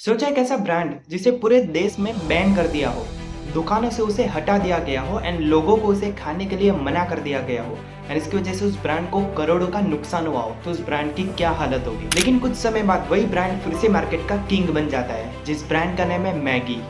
सोचा एक ऐसा ब्रांड जिसे पूरे देश में बैन कर दिया हो, दुकानों से उसे हटा दिया गया हो एंड लोगों को उसे खाने के लिए मना कर दिया गया हो एंड इसकी वजह से उस ब्रांड को करोड़ों का नुकसान हुआ हो, तो उस ब्रांड की क्या हालत होगी। लेकिन कुछ समय बाद वही ब्रांड फिर से मार्केट का किंग बन जाता है, जिस ब्रांड का नाम है मैगी।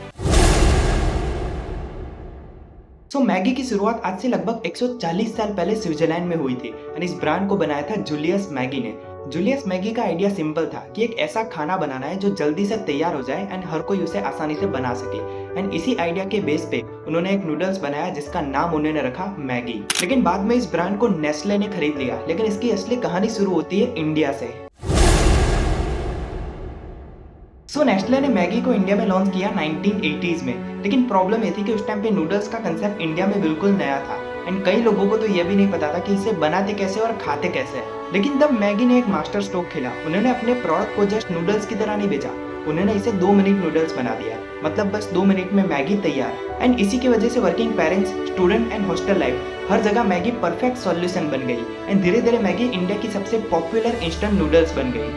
मैगी की शुरुआत आज से लगभग 140 साल पहले स्विट्जरलैंड में हुई थी एंड इस ब्रांड को बनाया था जूलियस मैगी ने। जूलियस मैगी का आइडिया सिंपल था कि एक ऐसा खाना बनाना है जो जल्दी से तैयार हो जाए एंड हर कोई उसे आसानी से बना सके एंड इसी आइडिया के बेस पे उन्होंने एक नूडल्स बनाया जिसका नाम उन्होंने रखा मैगी। लेकिन बाद में इस ब्रांड को नेस्ले ने खरीद लिया, लेकिन इसकी असली कहानी शुरू होती है इंडिया से। नेस्ले ने मैगी को इंडिया में लॉन्च किया 1980s में, लेकिन प्रॉब्लम ये थी कि उस टाइम पे नूडल्स का कंसेप्ट इंडिया में बिल्कुल नया था एंड कई लोगों को तो ये भी नहीं पता था कि इसे बनाते कैसे और खाते कैसे है। लेकिन तब मैगी ने एक मास्टर स्ट्रोक खेला। उन्होंने अपने प्रोडक्ट को जस्ट नूडल्स की तरह नहीं बेचा, उन्होंने इसे 2 मिनट नूडल्स बना दिया, मतलब बस 2 मिनट में मैगी तैयार। एंड इसी की वजह से working parents, student and hostel life हर जगह मैगी परफेक्ट सॉल्यूशन बन गई एंड धीरे धीरे मैगी इंडिया की सबसे पॉपुलर इंस्टेंट नूडल्स बन गई।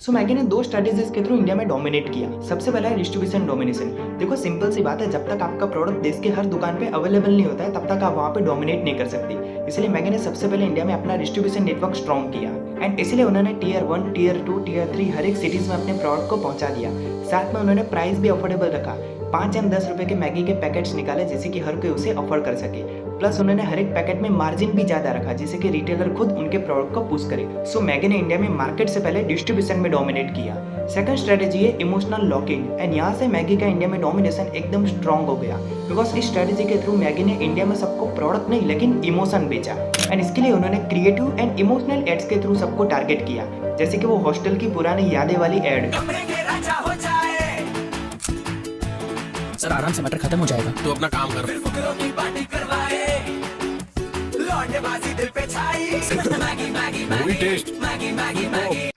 मैगी ने 2 स्ट्रेटेजीज के थ्रू इंडिया में डोमिनेट किया। सबसे पहला है डिस्ट्रीब्यूशन डोमिनेशन। देखो सिंपल सी बात है, जब तक आपका प्रोडक्ट देश के हर दुकान पे अवेलेबल नहीं होता है तब तक आप वहाँ पे डोमिनेट नहीं कर सकती। इसलिए मैगी ने सबसे पहले इंडिया में अपना डिस्ट्रीब्यूशन नेटवर्क स्ट्रॉन्ग किया एंड इसलिए उन्होंने टियर 1, टियर 2, टियर 3 हर एक सिटीज में अपने प्रोडक्ट को पहुंचा दिया। साथ में उन्होंने प्राइस भी अफोर्डेबल रखा। 5 या 10 रुपए के मैगी के पैकेट्स निकाले जिससे कि हर कोई उसे अफोर्ड कर सके। प्लस उन्होंने हर एक पैकेट में मार्जिन भी ज्यादा रखा जिससे कि रिटेलर खुद उनके प्रोडक्ट को पुश करे। मैगी ने इंडिया में मार्केट से पहले डिस्ट्रीब्यूशन में डोमिनेट किया। सेकंड स्ट्रेटेजी है इमोशनल लॉकिंग एंड यहाँ से मैगी का इंडिया में डोमिनेशन एकदम स्ट्रॉन्ग हो गया, बिकॉज इस स्ट्रेटेजी के थ्रू मैगी ने इंडिया में सबको प्रोडक्ट नहीं लेकिन इमोशन बेचा एंड इसके लिए उन्होंने क्रिएटिव एंड इमोशनल एड्स के थ्रू सबको टारगेट किया, जैसे कि वो हॉस्टल की पुरानी यादें वाली एड। सर आराम से मटर खत्म हो जाएगा, तो अपना काम कर।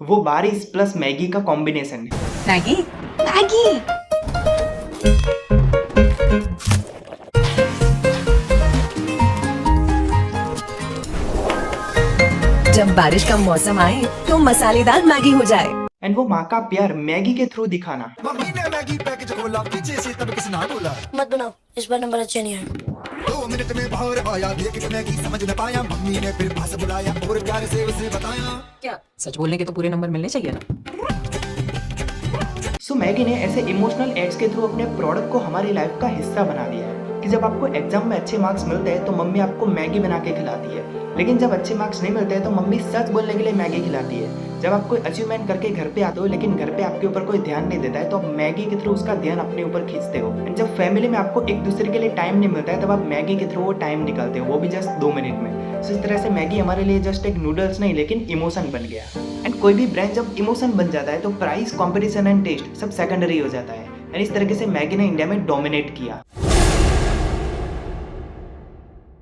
वो बारिश प्लस मैगी का कॉम्बिनेशन। मैगी मैगी जब बारिश का मौसम आए तो मसालेदार मैगी हो जाए एंड वो माँ का प्यार मैगी के थ्रू दिखाना। मम्मी ने मैगी पैकेज खोला, पीछे से तब किसी ना बोला मत बनाओ, इस बार नंबर अच्छे नहीं आए। 2 मिनट में बाहर आया, देख के मैगी समझ न पाया, मम्मी ने फिर पास बुलाया और प्यार से उसे बताया। क्या सच बोलने के तो पूरे नंबर मिलने चाहिए ना। मैगी ने ऐसे इमोशनल एड्स के थ्रू अपने प्रोडक्ट को हमारी लाइफ का हिस्सा बना दिया है कि जब आपको एग्जाम में अच्छे मार्क्स मिलते हैं तो मम्मी आपको मैगी बना के खिलाती है, लेकिन जब अच्छे मार्क्स नहीं मिलते हैं तो मम्मी सच बोलने के लिए मैगी खिलाती है। जब आप कोई अचीवमेंट करके घर पे आते हो लेकिन घर पे आपके ऊपर कोई ध्यान नहीं देता है तो आप मैगी के थ्रू उसका ध्यान अपने ऊपर खींचते हो एंड जब फैमिली में आपको एक दूसरे के लिए टाइम नहीं मिलता है तब आप मैगी के थ्रू वो टाइम निकालते हो, वो भी जस्ट 2 मिनट में। इस तरह से मैगी हमारे लिए जस्ट एक नूडल्स नहीं लेकिन इमोशन बन गया एंड कोई भी ब्रांड जब इमोशन बन जाता है तो प्राइस, कॉम्पिटिशन एंड टेस्ट सब सेकेंडरी हो जाता है एंड इस तरीके से मैगी ने इंडिया में डोमिनेट किया।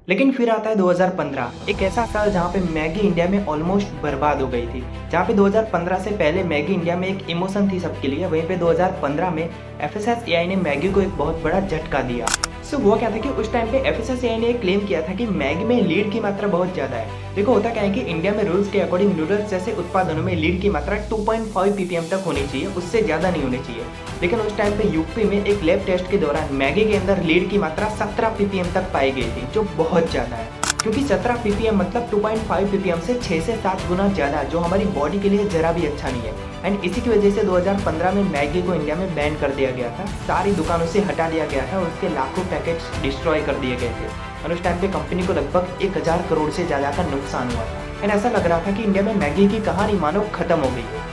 लेकिन फिर आता है 2015, एक ऐसा साल जहाँ पे मैगी इंडिया में ऑलमोस्ट बर्बाद हो गई थी। जहाँ पे 2015 से पहले मैगी इंडिया में एक इमोशन थी सबके लिए, वहीं पे 2015 में FSSAI ने मैगी को एक बहुत बड़ा झटका दिया। वो क्या था कि उस टाइम पे FSSAI ने क्लेम किया था कि मैगी में लीड की मात्रा बहुत ज़्यादा है। देखो होता क्या है कि इंडिया में रूल्स के अकॉर्डिंग नूडल्स जैसे उत्पादनों में लीड की मात्रा 2.5 ppm तक होनी चाहिए, उससे ज़्यादा नहीं होनी चाहिए। लेकिन उस टाइम पे यूपी में एक लैब टेस्ट के दौरान मैगी के अंदर लीड की मात्रा 17 ppm तक पाई गई थी, जो बहुत ज़्यादा है, क्योंकि 17 ppm मतलब 2.5 ppm से 6 से 7 गुना ज़्यादा, जो हमारी बॉडी के लिए जरा भी अच्छा नहीं है। एंड इसी की वजह से 2015 में मैगी को इंडिया में बैन कर दिया गया था, सारी दुकानों से हटा दिया गया था और उसके लाखों पैकेट्स डिस्ट्रॉय कर दिए गए थे और उस टाइम पे कंपनी को लगभग 1000 करोड़ से ज़्यादा का नुकसान हुआ था एंड ऐसा लग रहा था कि इंडिया में मैगी की कहानी मानो खत्म हो गई है।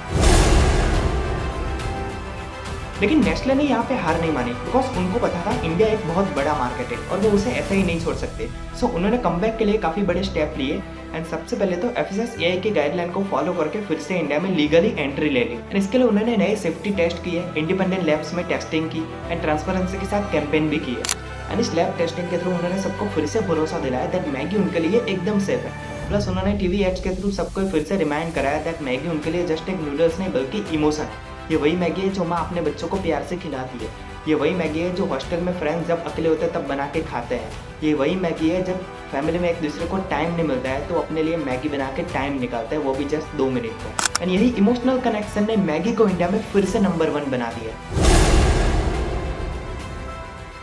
लेकिन नेस्ले ने यहाँ पे हार नहीं मानी, बिकॉज उनको पता था इंडिया एक बहुत बड़ा मार्केट है और वो उसे ऐसे ही नहीं छोड़ सकते। उन्होंने कमबैक के लिए काफ़ी बड़े स्टेप लिए एंड सबसे पहले तो FSSAI के गाइडलाइन को फॉलो करके फिर से इंडिया में लीगली एंट्री ले ली एंड इसके लिए उन्होंने नए सेफ्टी टेस्ट किए, इंडिपेंडेंट लैब्स में टेस्टिंग की एंड ट्रांसपेरेंसी के साथ कैंपेन भी किए एंड इस लैब टेस्टिंग के थ्रू उन्होंने सबको फिर से भरोसा दिलाया दैट मैगी उनके लिए एकदम सेफ है। प्लस उन्होंने TV एड्स के थ्रू सबको फिर से रिमाइंड कराया दैट मैगी उनके लिए जस्ट एक नूडल्स नहीं बल्कि इमोशन। ये वही मैगी है जो माँ अपने बच्चों को प्यार से खिलाती है ये वही मैगी है जो हॉस्टल में फ्रेंड्स जब अकेले होते हैं तब बना के खाते हैं। ये वही मैगी है जब फैमिली में एक दूसरे को टाइम नहीं मिलता है तो अपने लिए मैगी बना के टाइम निकालते हैं, वो भी जस्ट 2 मिनट को। एंड यही इमोशनल कनेक्शन ने मैगी को इंडिया में फिर से नंबर 1 बना दिया।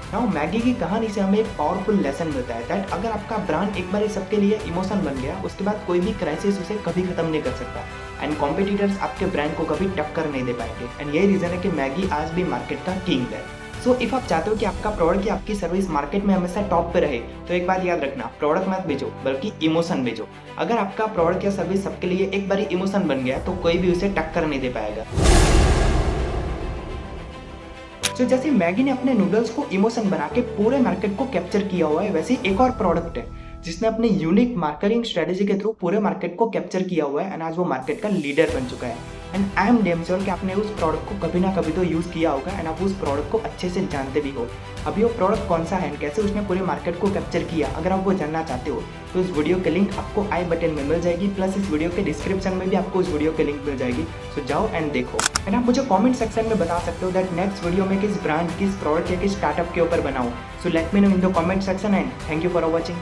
नाउ मैगी की कहानी से हमें एक पावरफुल लेसन मिलता है दैट अगर आपका ब्रांड एक बार ये सबके लिए इमोशन बन गया, उसके बाद कोई भी क्राइसिस उसे कभी खत्म नहीं कर सकता एंड कॉम्पिटिटर्स आपके ब्रांड को कभी टक्कर नहीं दे पाएंगे। एंड यही रीजन है कि मैगी आज भी मार्केट का किंग है। सो इफ आप चाहते हो कि आपका प्रोडक्ट या आपकी सर्विस मार्केट में हमेशा टॉप पे रहे तो एक बात याद रखना, प्रोडक्ट मत बेचो बल्कि इमोशन बेचो। अगर आपका प्रोडक्ट या सर्विस सबके लिए एक बार इमोशन बन गया तो कोई भी उसे टक्कर नहीं दे पाएगा। तो जैसे मैगी ने अपने नूडल्स को इमोशन बना के पूरे मार्केट को कैप्चर किया हुआ है, वैसे एक और प्रोडक्ट है जिसने अपने यूनिक मार्केटिंग स्ट्रेटेजी के थ्रू पूरे मार्केट को कैप्चर किया हुआ है एंड आज वो मार्केट का लीडर बन चुका है। And I am damn sure कि आपने उस प्रोडक्ट को कभी ना कभी तो यूज़ किया होगा एंड आप उस प्रोडक्ट को अच्छे से जानते भी हो। अभी वो प्रोडक्ट कौन सा है एंड कैसे उसने पूरे मार्केट को कैप्चर किया, अगर आप वो जानना चाहते हो तो इस वीडियो के लिंक आपको आई बटन में मिल जाएगी, प्लस इस वीडियो के डिस्क्रिप्शन में भी आपको उस वीडियो के लिंक मिल जाएगी। सो जाओ एंड देखो। एंड आप मुझे कमेंट सेक्शन में बता सकते हो दैट नेक्स्ट वीडियो में किस ब्रांड, किस प्रोडक्ट या किस स्टार्टअप के ऊपर बनाऊं। So let me know in the comment section and thank you for watching.